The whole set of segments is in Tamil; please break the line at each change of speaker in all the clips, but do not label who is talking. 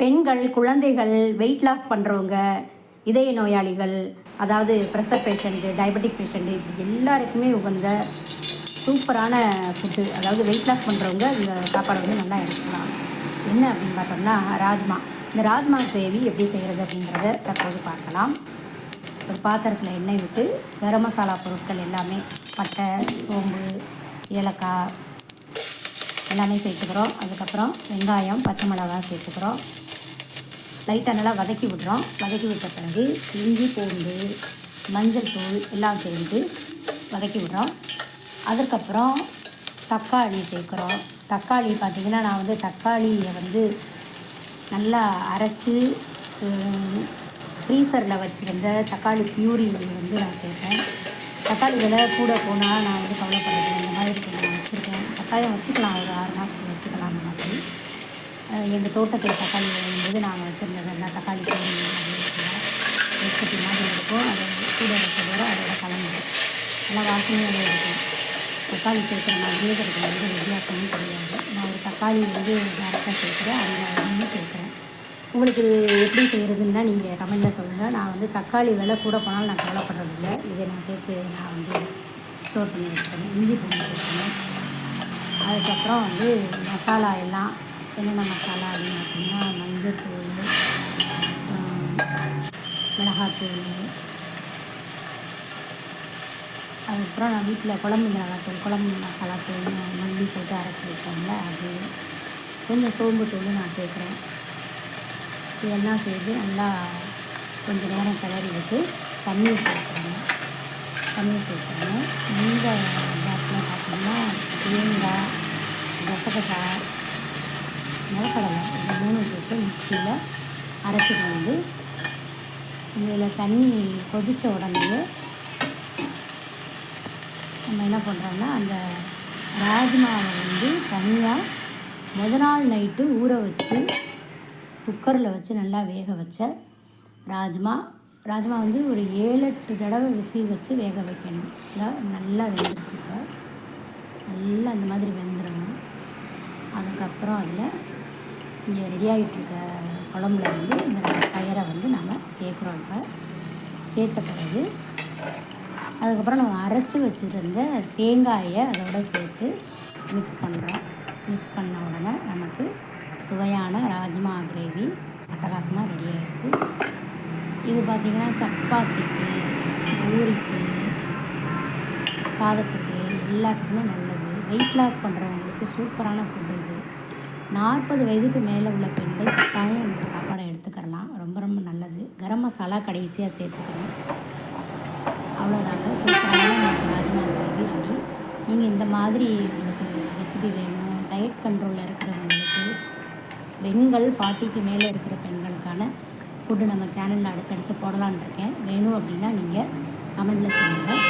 பெண்கள், குழந்தைகள், வெயிட் லாஸ் பண்ணுறவங்க, இதய நோயாளிகள், அதாவது ப்ரெஷர் பேஷண்ட்டு, டயபெட்டிக் பேஷண்ட்டு, இப்படி எல்லாருக்குமே உகந்த சூப்பரான ஃபுட்டு. அதாவது வெயிட் லாஸ் பண்ணுறவங்க இந்த சாப்பாடை வந்து நல்லா எடுத்துக்கலாம். என்ன அப்படின்னு பார்த்தோம்னா ராஜ்மா. இந்த ராஜ்மா கிரேவி எப்படி செய்கிறது அப்படிங்கிறத தற்போது பார்க்கலாம். ஒரு பாத்திரத்தில் எண்ணெய் விட்டு கரம் மசாலா பொருட்கள் எல்லாமே பட்டை, சோம்பு, ஏலக்காய் எல்லாமே சேர்த்துக்கிறோம். அதுக்கப்புறம் வெங்காயம், பச்சை மிளகாய் சேர்த்துக்கிறோம். லைட்டாக நல்லா வதக்கி விடுறோம். வதக்கி விட்ட பிறகு இஞ்சி, பூண்டு, மஞ்சள் தூள் எல்லாம் சேர்ந்து வதக்கி விடுறோம். அதுக்கப்புறம் தக்காளி சேர்க்குறோம். தக்காளி பார்த்திங்கன்னா நான் வந்து தக்காளியை வந்து நல்லா அரைச்சி ஃப்ரீசரில் வச்சுருந்த தக்காளி பியூரி வந்து நான் சேர்ப்பேன். தக்காளி விலை கூட போனால் நான் வந்து கவலைப்படுறேன். இந்த மாதிரி நான் வச்சுருக்கேன். கட்டாயம் வச்சுக்கலாம், ஒரு 6 மாதத்துக்கு வச்சுக்கலாம். அந்த மாதிரி எங்கள் தோட்டத்தில் தக்காளி வரும்போது நாங்கள் வச்சுருந்ததெல்லாம் தக்காளி பியூரி ரெசிபி மாதிரி இருக்கும். அதை கூட வைக்கிறதோட அதோட கலந்து நல்லா வாசனையாக இருக்கும். தக்காளி சேர்க்குற மாதிரியே கிடைக்கும், எந்த வித்தியாசமும் கிடையாது. நான் ஒரு தக்காளி வந்து டேரெக்டாக சேர்க்குறேன், அதில் சேர்க்குறேன். உங்களுக்கு எப்படி செய்கிறதுன்னா நீங்கள் கமெண்டில் சொல்லுங்கள். நான் வந்து தக்காளி விலை கூட போனாலும் நான் கவலைப்படுறதில்லை. இதை நான் சேர்த்து நான் வந்து ஸ்டோர் பண்ணி வச்சுக்கிறேன். இஞ்சி பூண்டு சேர்க்கணும். அதுக்கப்புறம் வந்து மசாலா எல்லாம் என்னென்ன மசாலா அப்படின்னு பார்த்தீங்கன்னா மஞ்சள் தூள், மிளகாத்தூள், அதுக்கப்புறம் நான் வீட்டில் குழம்பு மிளகாத்தூள், குழம்பு மசாலாத்தூள், மல்லி போட்டு அரைச்சி வைப்போம்ல, அது கொஞ்சம் சோம்பு தூள் நான் சேர்க்குறேன். இதெல்லாம் சேர்த்து நல்லா கொஞ்சம் நேரம் கிளறி விட்டு தண்ணீர் சேர்க்குறேன். இந்த கேஸில் பார்த்திங்கன்னா தேங்காய், கசகசாய், நிலக்கடலை இந்த 3 சேர்த்து மிக்சியில் அரைச்சிட்டு வந்து இதில் தண்ணி கொதித்த உடனேயே நம்ம என்ன பண்ணுறோன்னா அந்த ராஜ்மாவை வந்து தனியாக நாள் நைட்டு ஊற வச்சு குக்கரில் வச்சு நல்லா வேக வச்ச ராஜ்மா வந்து ஒரு 7-8 தடவை விசில் வச்சு வேக வைக்கணும். நல்லா வெந்துருச்சு. இப்போ நல்லா அந்த மாதிரி வெந்துடணும். அதுக்கப்புறம் அதில் இங்கே ரெடி ஆகிட்டுருக்க குழம்புல வந்து இந்த பயிரை வந்து நம்ம சேர்க்குறோம். இப்போ சேர்த்த பிறகு அதுக்கப்புறம் நம்ம அரைச்சி வச்சுருந்த தேங்காயை அதோடு சேர்த்து மிக்ஸ் பண்ணுறோம். மிக்ஸ் பண்ண உடனே நமக்கு சுவையான ராஜ்மா கிரேவி அட்டகாசமாக ரெடி ஆகிடுச்சு. இது பார்த்திங்கன்னா சப்பாத்திக்கு, பூரிக்கு, சாதத்துக்கு எல்லாத்துக்குமே நல்லது. வெயிட் லாஸ் பண்ணுறவங்களுக்கு சூப்பரான ஃபுட்டு இது. 40 வயதுக்கு மேலே உள்ள பெண்கள் கட்டாயம் இந்த சாப்பாடை எடுத்துக்கிறலாம். ரொம்ப ரொம்ப நல்லது. கரம் மசாலா கடைசியாக சேர்த்துக்கிறோம். அவ்வளோதாங்க, சூப்பரான ராஜ்மா கிரேவி ரெடி. நீங்கள் இந்த மாதிரி உங்களுக்கு ரெசிபி வேணும், டயட் கண்ட்ரோலில் இருக்கிறவங்களுக்கு, பெண்கள் 40க்கு மேலே இருக்கிற பெண்களுக்கான ஃபுட்டு நம்ம சேனலில் அடுத்தடுத்து போடலான்னு இருக்கேன். வேணும் அப்படின்னா நீங்கள் கமெண்டில் சொல்லுங்கள்.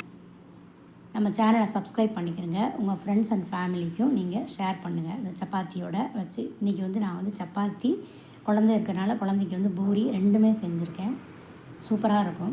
நம்ம சேனலை சப்ஸ்கிரைப் பண்ணிக்கிறங்க. உங்கள் ஃப்ரெண்ட்ஸ் அண்ட் ஃபேமிலிக்கும் நீங்கள் ஷேர் பண்ணுங்கள். இந்த சப்பாத்தியோட வச்சு இன்றைக்கி வந்து நான் வந்து சப்பாத்தி, குழந்தை இருக்கிறனால குழந்தைக்கு வந்து பூரி 2மே செஞ்சுருக்கேன். சூப்பராக இருக்கும்.